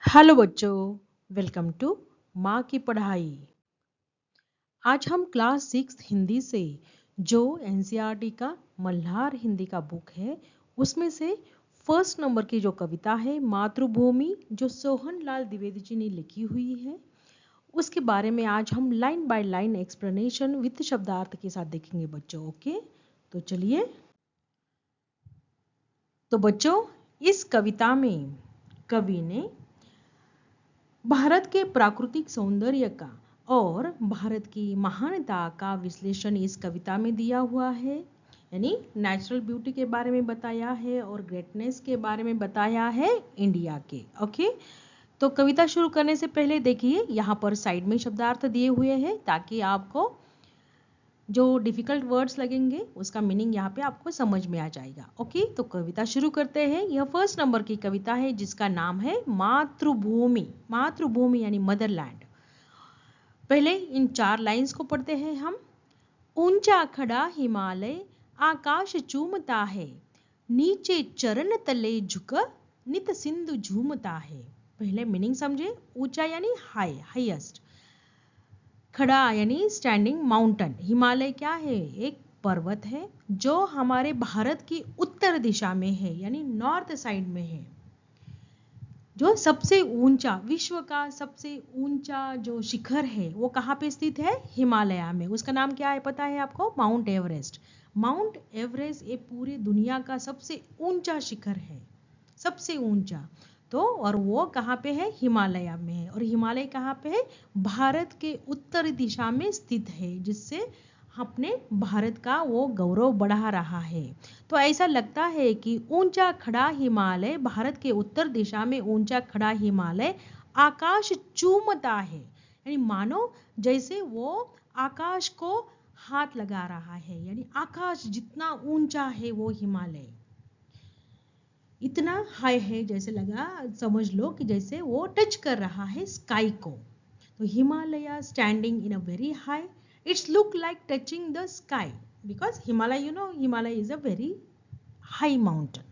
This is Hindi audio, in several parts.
हेलो बच्चों, वेलकम टू माँ की पढ़ाई। आज हम क्लास 6 हिंदी से जो एनसीईआरटी का मल्हार हिंदी का बुक है उसमें से फर्स्ट नंबर की जो कविता है मातृभूमि जो सोहन लाल द्विवेदी जी ने लिखी हुई है उसके बारे में आज हम line by line explanation with शब्दार्थ के साथ देखेंगे बच्चों। ओके, तो चलिए। तो बच्चों, इस कविता में कवि ने भारत के प्राकृतिक सौंदर्य का और भारत की महानता का विश्लेषण इस कविता में दिया हुआ है। यानी नेचुरल ब्यूटी के बारे में बताया है और ग्रेटनेस के बारे में बताया है इंडिया के। ओके, तो कविता शुरू करने से पहले देखिए यहाँ पर साइड में शब्दार्थ दिए हुए हैं ताकि आपको जो डिफिकल्ट वर्ड्स लगेंगे उसका मीनिंग यहाँ पे आपको समझ में आ जाएगा। ओके, तो कविता शुरू करते हैं। यह फर्स्ट नंबर की कविता है जिसका नाम है मातृभूमि। मातृभूमि यानी मदरलैंड। पहले इन 4 लाइंस को पढ़ते हैं हम। ऊंचा खड़ा हिमालय आकाश चूमता है, नीचे चरण तले झुक नित सिंधु झूमता है। पहले मीनिंग समझे। ऊंचा यानी हाई, हाईएस्ट। खड़ा यानी स्टैंडिंग माउंटेन। हिमालय क्या है? एक पर्वत है जो हमारे भारत की उत्तर दिशा में है यानी नॉर्थ साइड में है। जो सबसे ऊंचा, विश्व का सबसे ऊंचा जो शिखर है वो कहाँ पे स्थित है? हिमालय में। उसका नाम क्या है पता है आपको? Mount Everest. माउंट एवरेस्ट ये पूरी दुनिया का सबसे ऊंचा शिखर है, सबसे ऊंचा। तो और वो कहाँ पे है? हिमालय में है। और हिमालय कहाँ पे है? भारत के उत्तर दिशा में स्थित है, जिससे अपने भारत का वो गौरव बढ़ा रहा है। तो ऐसा लगता है कि ऊंचा खड़ा हिमालय, भारत के उत्तर दिशा में ऊंचा खड़ा हिमालय आकाश चूमता है। यानी मानो जैसे वो आकाश को हाथ लगा रहा है। यानी आकाश जितना ऊंचा है वो हिमालय इतना हाई है, जैसे लगा, समझ लो कि जैसे वो टच कर रहा है स्काई को। तो Himalaya standing in a very high, it's look like touching the sky because Himalaya, you know, Himalaya is a very high mountain.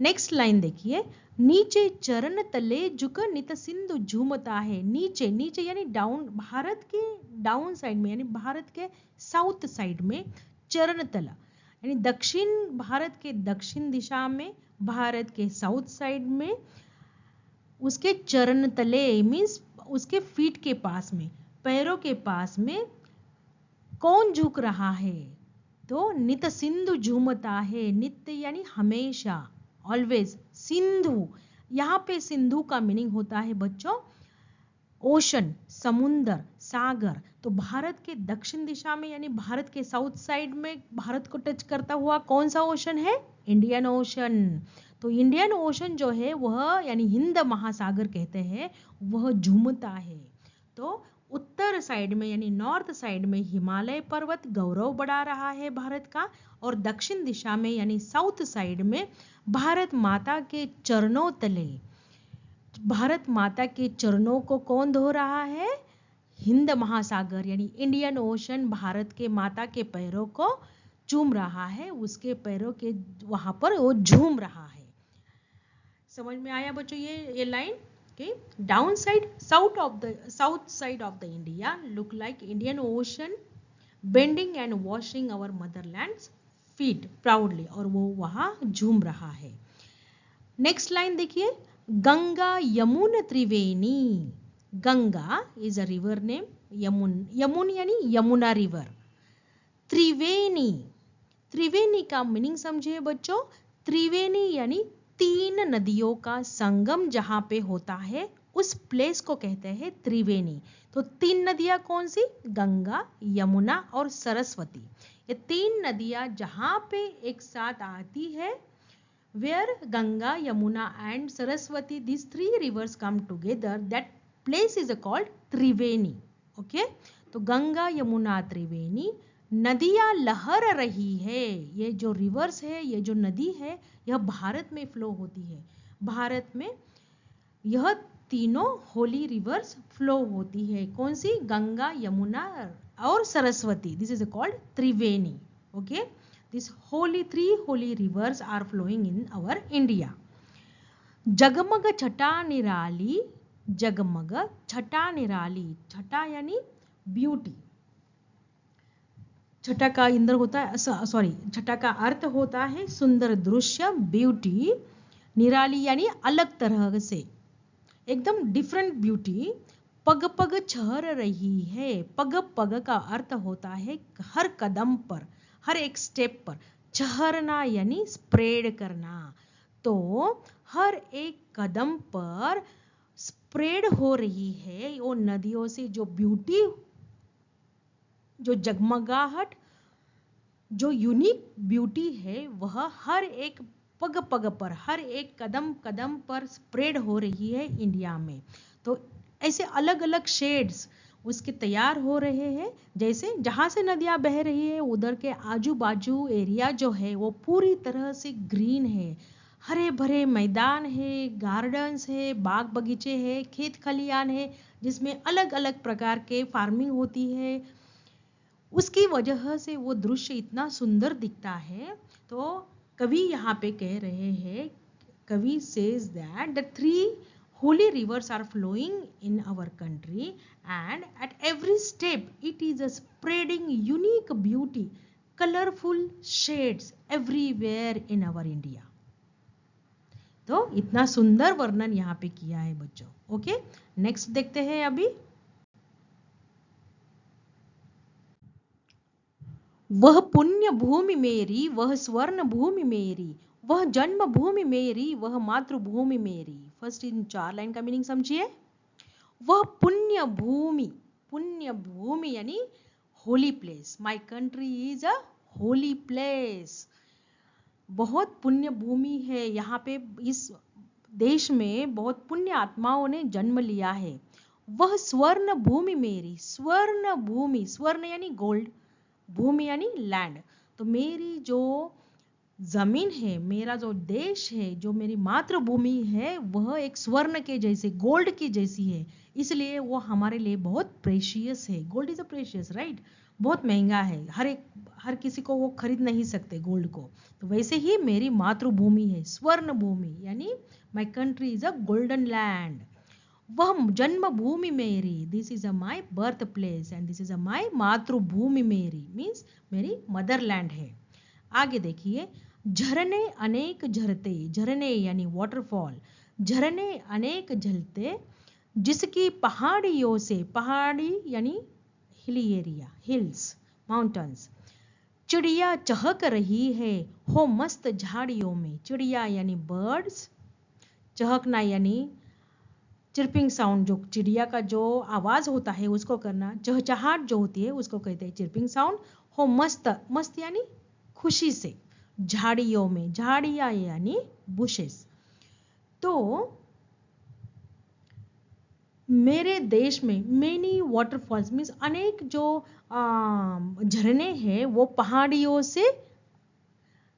Next line देखिए। नीचे चरण तले झुक नित सिंधु झूमता है। नीचे, नीचे यानी डाउन, भारत के डाउन साइड में यानी भारत के साउथ साइड में चरण तल यानी दक्षिण, भारत के दक्षिण दिशा में, भारत के साउथ साइड में उसके चरण तले मीन्स उसके फीट के पास में, पैरों के पास में कौन झुक रहा है? तो नित सिंधु झूमता है। नित्य यानी हमेशा, ऑलवेज। सिंधु, यहाँ पे सिंधु का मीनिंग होता है बच्चों ओशन, समुंदर, सागर। तो भारत के दक्षिण दिशा में यानी भारत के साउथ साइड में भारत को टच करता हुआ कौन सा ओशन है? Indian ocean. तो इंडियन ओशन जो है वह यानी हिंद महासागर कहते हैं, वह झूमता है। तो उत्तर साइड में यानी नॉर्थ साइड में हिमालय पर्वत गौरव बढ़ा रहा है भारत का, और दक्षिण दिशा में यानी साउथ साइड में भारत माता के चरणों तले, भारत माता के चरणों को कौन धो रहा है? हिंद महासागर यानी इंडियन ओशन भारत के माता के पैरों को चूम रहा है, उसके पैरों के वहां पर वो झूम रहा है। समझ में आया बच्चों ये line? Okay, downside south side of the India look like Indian Ocean bending and washing our motherland's feet proudly, और वो वहां झूम रहा है। नेक्स्ट लाइन देखिए। Ganga Yamun Triveni. Ganga is a river name, Yamun, Yamun यानी यमुना रिवर। त्रिवेणी, त्रिवेणी का मीनिंग समझिए बच्चों। त्रिवेणी यानी 3 नदियों का संगम जहां पे होता है उस प्लेस को कहते हैं त्रिवेणी। तो 3 नदियां कौन सी? गंगा, यमुना और सरस्वती। ये 3 नदियां जहां पे एक साथ आती है, where Ganga, Yamuna and Saraswati, these 3 rivers come together, that place is called Triveni. Okay, तो गंगा यमुना त्रिवेणी, नदियां लहर रही है। ये जो रिवर्स है, ये जो नदी है, यह भारत में फ्लो होती है। भारत में यह तीनों होली रिवर्स फ्लो होती है। कौन सी? गंगा, यमुना और Saraswati. This is called Triveni. Okay, these 3 holy rivers are flowing in our India. जगमग छटा निराली, जगमग छटा निराली, छटा यानी ब्यूटी, छटा का इंद्र होता है, सॉरी, छटा का अर्थ होता है सुंदर दृश्य, ब्यूटी, निराली यानी अलग तरह से, एकदम डिफरेंट ब्यूटी, पग पग छहर रही है, पग पग का अर्थ होता है हर कदम पर, हर एक स्टेप पर, छहरना यानी स्प्रेड करना, तो हर एक कदम पर स्प्रेड हो रही है वो नदियों से जो ब्यूटी, जो जगमगाहट, जो यूनिक ब्यूटी है वह हर एक पग पग पर, हर एक कदम कदम पर स्प्रेड हो रही है इंडिया में। तो ऐसे अलग अलग शेड्स उसके तैयार हो रहे हैं, जैसे जहाँ से नदियाँ बह रही है उधर के आजू बाजू एरिया जो है वो पूरी तरह से ग्रीन है, हरे भरे मैदान है, गार्डन्स है, बाग बगीचे है, खेत खलियान है, जिसमें अलग अलग प्रकार के फार्मिंग होती है, उसकी वजह से वो दृश्य इतना सुंदर दिखता है। तो कवि यहाँ पे कह रहे हैं, कवि says that the three holy rivers are flowing in our country and at every step it is a spreading unique beauty, colorful shades everywhere in our India। तो इतना सुंदर वर्णन यहाँ पे किया है बच्चों। ओके, नेक्स्ट देखते हैं अभी। वह पुण्य भूमि मेरी, वह स्वर्ण भूमि मेरी, वह जन्म भूमि मेरी, वह मातृभूमि मेरी। फर्स्ट इन 4 लाइन का मीनिंग समझिए। वह पुण्य भूमि, पुण्य भूमि यानी holy place, my country is a holy place, बहुत पुण्य भूमि है, यहाँ पे इस देश में बहुत पुण्य आत्माओं ने जन्म लिया है। वह स्वर्ण भूमि मेरी, स्वर्ण भूमि, स्वर्ण यानी गोल्ड, भूमि यानी लैंड, तो मेरी जो जमीन है, मेरा जो देश है, जो मेरी मातृभूमि है, वह एक स्वर्ण के जैसे, गोल्ड की जैसी है, इसलिए वो हमारे लिए बहुत प्रेशियस है। Gold is a precious, right, बहुत महंगा है, हर किसी को वो खरीद नहीं सकते गोल्ड को, तो वैसे ही मेरी मातृभूमि है स्वर्ण भूमि, यानी my country is a golden land. वह जन्मभूमि मेरी, this is a my birth place and this is a my मातृभूमि मेरी, मीन्स मेरी मदरलैंड है। आगे देखिए, झरने अनेक झरते, झरने यानी वाटरफॉल, झरने अनेक झलते, जिसकी पहाड़ियों से, पहाड़ी यानी हिली एरिया, हिल्स, माउंटेन्स, चिड़िया चहक रही है हो मस्त झाड़ियों में, चिड़िया यानी बर्ड्स, चहकना यानी चिरपिंग साउंड, जो चिड़िया का जो आवाज होता है उसको करना, चहचहाट जो होती है उसको कहते हैं चिरपिंग साउंड। हो मस्त, मस्त यानी खुशी से, झाड़ियों में, झाड़ियां यानी बुशेस। तो मेरे देश में मेनी वाटरफॉल्स मीन्स अनेक जो झरने हैं वो पहाड़ियों से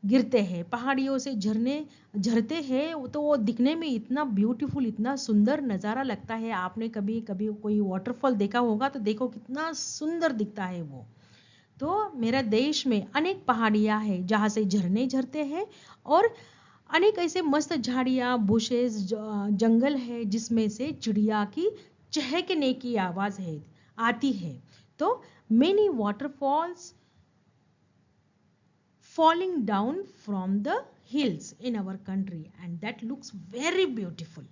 गिरते हैं, पहाड़ियों से झरने झरते हैं, तो वो दिखने में इतना ब्यूटीफुल, इतना सुंदर नज़ारा लगता है। आपने कभी कभी कोई वाटरफॉल देखा होगा तो देखो कितना सुंदर दिखता है वो। तो मेरा देश में अनेक पहाड़ियाँ हैं जहाँ से झरने झरते हैं, और अनेक ऐसे मस्त झाड़ियाँ, बुशेस, जंगल है जिसमें से चिड़िया की चहकने की आवाज़ है आती है। तो many waterfalls falling down from the hills in our country and that looks very beautiful.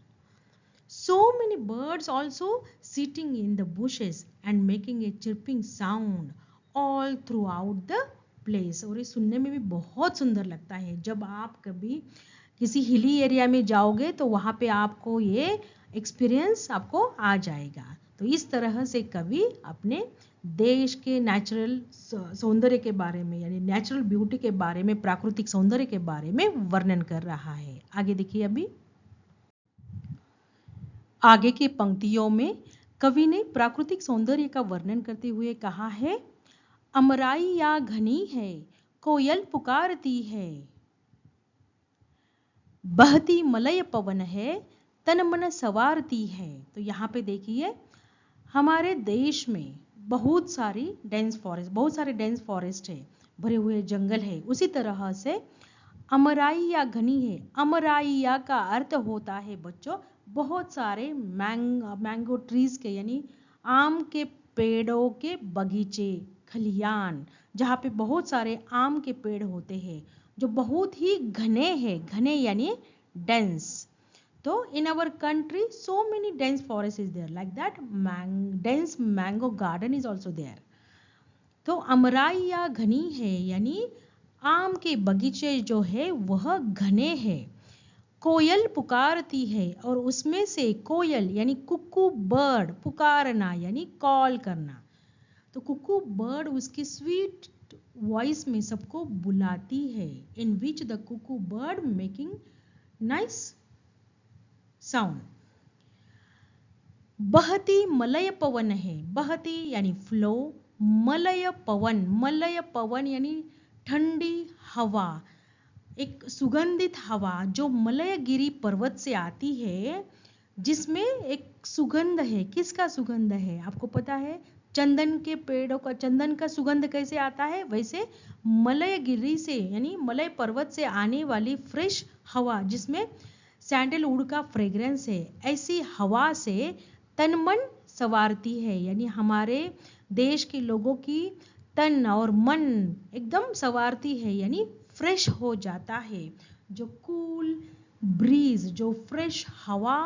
So many birds also sitting in the bushes and making a chirping sound all throughout the place। और ये सुनने में भी बहुत सुंदर लगता है। जब आप कभी किसी हिली एरिया में जाओगे तो वहाँ पे आपको ये एक्सपीरियंस आपको आ जाएगा। तो इस तरह से कवि अपने देश के नेचुरल सौंदर्य के बारे में, यानी नेचुरल ब्यूटी के बारे में, प्राकृतिक सौंदर्य के बारे में वर्णन कर रहा है। आगे देखिए, अभी आगे की पंक्तियों में कवि ने प्राकृतिक सौंदर्य का वर्णन करते हुए कहा है, अमराई या घनी है, कोयल पुकारती है, बहती मलय पवन है, तन मन सवारती है। तो यहाँ पे देखिए, हमारे देश में बहुत सारे डेंस फॉरेस्ट है, भरे हुए जंगल है। उसी तरह से अमराई या घनी है। अमराइया का अर्थ होता है बच्चों बहुत सारे मैंगो ट्रीज के यानी आम के पेड़ों के बगीचे, खलियान, जहाँ पे बहुत सारे आम के पेड़ होते हैं जो बहुत ही घने हैं। घने यानी डेंस। तो in our country so many dense forest is there, like that dense mango garden is also there. तो अमराई या घनी है यानी आम के बगीचे जो है वह घने हैं। कोयल पुकारती है और उसमें से कोयल यानी कुक्कू बर्ड, पुकारना यानी कॉल करना। तो कुक्कू बर्ड उसकी स्वीट वॉइस में सबको बुलाती है। In which the cuckoo bird making nice sound. बहती मलय पवन है। बहती यानी फ्लो, मलय पवन यानी ठंडी हवा, एक सुगंधित हवा जो मलयगिरी पर्वत से आती है, जिसमें एक सुगंध है। किसका सुगंध है आपको पता है? चंदन के पेड़ों का, चंदन का सुगंध कैसे आता है, वैसे मलयगिरी से यानी मलय पर्वत से आने वाली फ्रेश हवा जिसमें सैंडलवुड का फ्रेग्रेंस है, ऐसी हवा से तन मन संवारती है। यानी हमारे देश के लोगों की तन और मन एकदम संवारती है यानी फ्रेश हो जाता है। जो कूल ब्रीज, जो फ्रेश हवा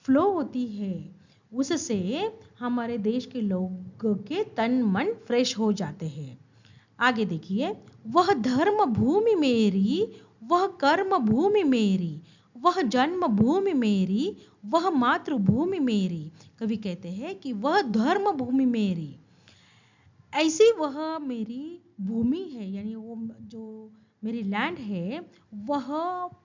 फ्लो होती है, उससे हमारे देश के लोगों के तन मन फ्रेश हो जाते हैं। आगे देखिए, वह धर्म भूमि मेरी, वह कर्म भूमि मेरी, वह जन्म भूमि मेरी, वह मातृभूमि मेरी। कवि कहते हैं कि वह धर्म भूमि मेरी, ऐसी वह मेरी भूमि है यानी वो जो मेरी लैंड है, वह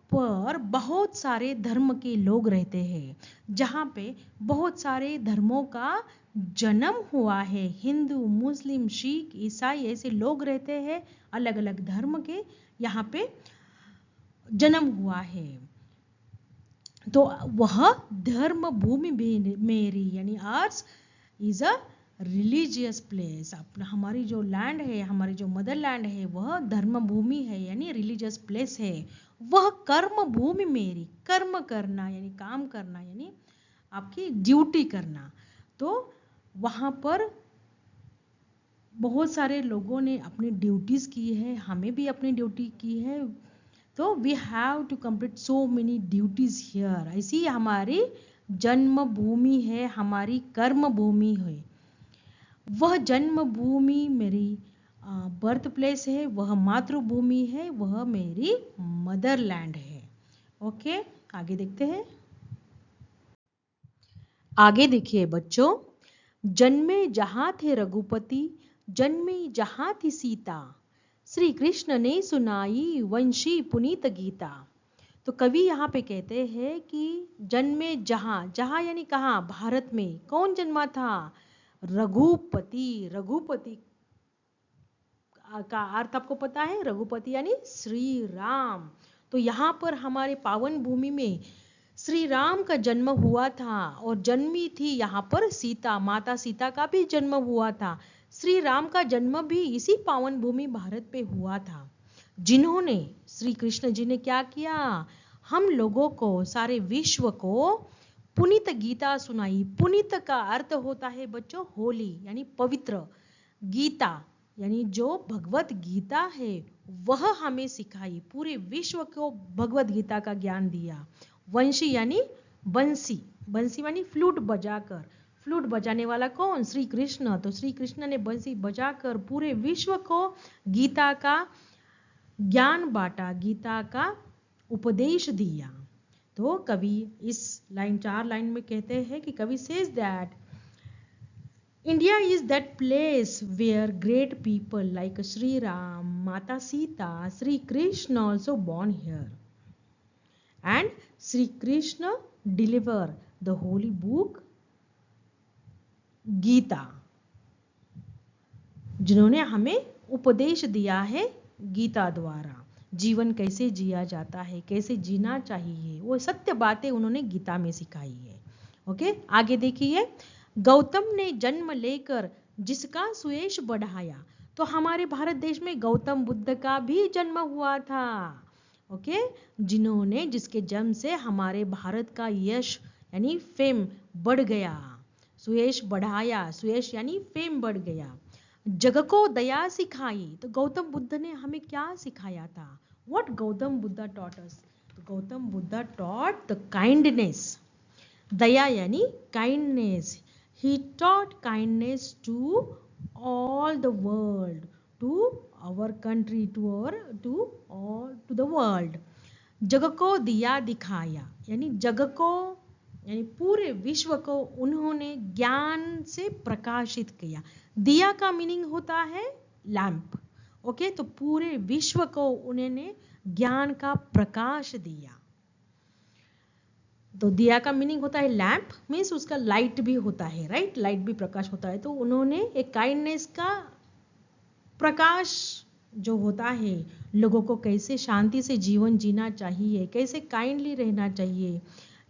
पर बहुत सारे धर्म के लोग रहते हैं, जहाँ पे बहुत सारे धर्मों का जन्म हुआ है। हिंदू, मुस्लिम, सिख, ईसाई ऐसे लोग रहते हैं, अलग अलग धर्म के यहाँ पे जन्म हुआ है। तो वह धर्म भूमि मेरी यानी ours is a religious place. अपना हमारी जो लैंड है, हमारी जो मदर लैंड है, वह धर्म भूमि है यानी रिलीजियस प्लेस है। वह कर्म भूमि मेरी, कर्म करना यानी काम करना यानी आपकी ड्यूटी करना। तो वहाँ पर बहुत सारे लोगों ने अपनी ड्यूटीज की है, हमें भी अपनी ड्यूटी की है। तो we have to complete so many duties here. ऐसी हमारी जन्म भूमि है, हमारी कर्म भूमि है। वह जन्म भूमि मेरी बर्थ प्लेस है, वह मातृभूमि है, वह मेरी मदरलैंड है। ओके, आगे देखते हैं। आगे देखिए बच्चों, जन्मे जहां थे रघुपति, जन्मी जहां थी सीता, श्री कृष्ण ने सुनाई वंशी पुनीत गीता। तो कवि यहाँ पे कहते हैं कि जन्मे जहां, जहां यानी कहाँ, भारत में। कौन जन्मा था? रघुपति। रघुपति का अर्थ आपको पता है? रघुपति यानी श्री राम। तो यहाँ पर हमारे पावन भूमि में श्री राम का जन्म हुआ था और जन्मी थी यहाँ पर सीता, माता सीता का भी जन्म हुआ था। श्री राम का जन्म भी इसी पावन भूमि भारत पे हुआ था, जिन्होंने, श्री कृष्ण जी ने क्या किया, हम लोगों को, सारे विश्व को पुनीत गीता सुनाई। पुनीत का अर्थ होता है बच्चों होली यानी पवित्र। गीता यानी जो भगवत गीता है वह हमें सिखाई, पूरे विश्व को भगवत गीता का ज्ञान दिया। वंशी यानी बंसी, बंसी यानी फ्लूट बजाकर। फ्लूट बजाने वाला कौन? श्री कृष्ण। तो श्री कृष्ण ने बंसी बजाकर पूरे विश्व को गीता का ज्ञान बांटा, गीता का उपदेश दिया। तो कवि इस लाइन, 4 लाइन में कहते हैं कि कवि says that India is that place where great people like Sri Ram, Mata Sita, Sri Krishna also born here. And Sri Krishna deliver the holy book Gita, जिन्होंने हमें उपदेश दिया है गीता द्वारा। जीवन कैसे जिया जाता है, कैसे जीना चाहिए, वो सत्य बातें उन्होंने गीता में सिखाई है। ओके, आगे देखिए। गौतम ने जन्म लेकर जिसका सुयश बढ़ाया। तो हमारे भारत देश में गौतम बुद्ध का भी जन्म हुआ था। ओके, जिन्होंने, जिसके जन्म से हमारे भारत का यश यानी फेम बढ़ गया, सुयश बढ़ाया, सुयश यानी फेम बढ़ गया। जग को दया सिखाई, तो गौतम बुद्ध ने हमें क्या सिखाया था? What Gautam Buddha taught us? Gautam Buddha taught the kindness, दया यानी kindness. He taught kindness to all the world, to our country, to the world. जग को दिया दिखाया, यानी जग को यानी पूरे विश्व को उन्होंने ज्ञान से प्रकाशित किया। दिया का मीनिंग होता है लैंप। ओके, तो पूरे विश्व को उन्होंने ज्ञान का प्रकाश दिया। तो दिया का मीनिंग होता है लैंप, मीन्स उसका लाइट भी होता है, राइट, लाइट भी प्रकाश होता है। तो उन्होंने एक काइंडनेस का प्रकाश जो होता है, लोगों को कैसे शांति से जीवन जीना चाहिए, कैसे काइंडली रहना चाहिए,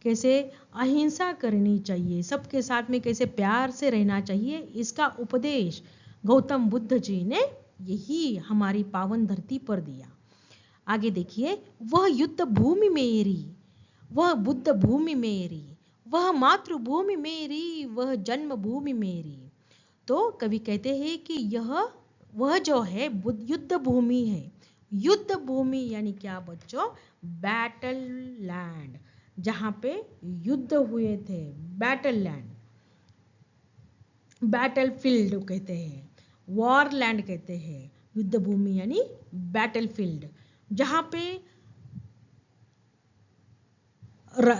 कैसे अहिंसा करनी चाहिए, सबके साथ में कैसे प्यार से रहना चाहिए, इसका उपदेश गौतम बुद्ध जी ने यही हमारी पावन धरती पर दिया। आगे देखिए, वह युद्ध भूमि मेरी, वह बुद्ध भूमि मेरी, वह मातृभूमि मेरी, वह जन्मभूमि मेरी। तो कवि कहते हैं कि यह वह जो है युद्ध भूमि है। युद्ध भूमि यानी क्या बच्चों? बैटल लैंड, जहां पे युद्ध हुए थे, बैटल लैंड, बैटल फील्ड कहते हैं, वॉर लैंड कहते हैं। युद्ध भूमि यानी बैटल फील्ड, जहां पे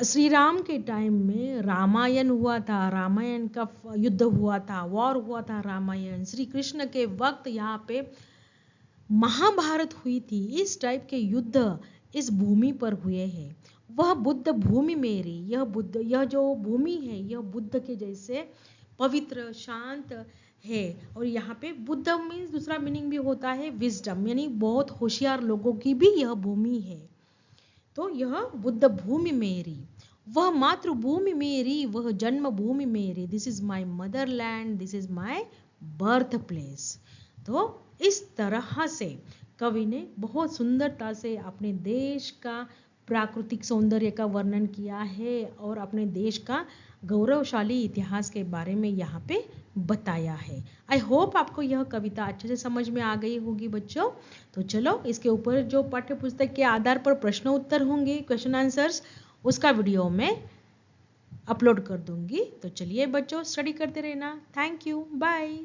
श्री राम के टाइम में रामायण हुआ था, रामायण का युद्ध हुआ था, वॉर हुआ था रामायण। श्री कृष्ण के वक्त यहाँ पे महाभारत हुई थी। इस टाइप के युद्ध इस भूमि पर हुए हैं। वह बुद्ध भूमि मेरी, यह जो भूमि है यह बुद्ध के जैसे पवित्र शांत है। और यहाँ पे बुद्ध मीन्स दूसरा मीनिंग भी होता है विजडम, यानी बहुत होशियार लोगों की भी यह भूमि है। तो यह बुद्ध भूमि मेरी, वह मातृभूमि मेरी, वह जन्मभूमि मेरी। This is my Motherland, this is my birth place. तो इस तरह से कवि ने बहुत सुंदरता से अपने देश का प्राकृतिक सौंदर्य का वर्णन किया है और अपने देश का गौरवशाली इतिहास के बारे में यहाँ पे बताया है। आई होप आपको यह कविता अच्छे से समझ में आ गई होगी बच्चों। तो चलो, इसके ऊपर जो पाठ्य पुस्तक के आधार पर प्रश्न उत्तर होंगे, क्वेश्चन आंसर्स, उसका वीडियो मैं अपलोड कर दूंगी। तो चलिए बच्चों, स्टडी करते रहना। Thank you, bye.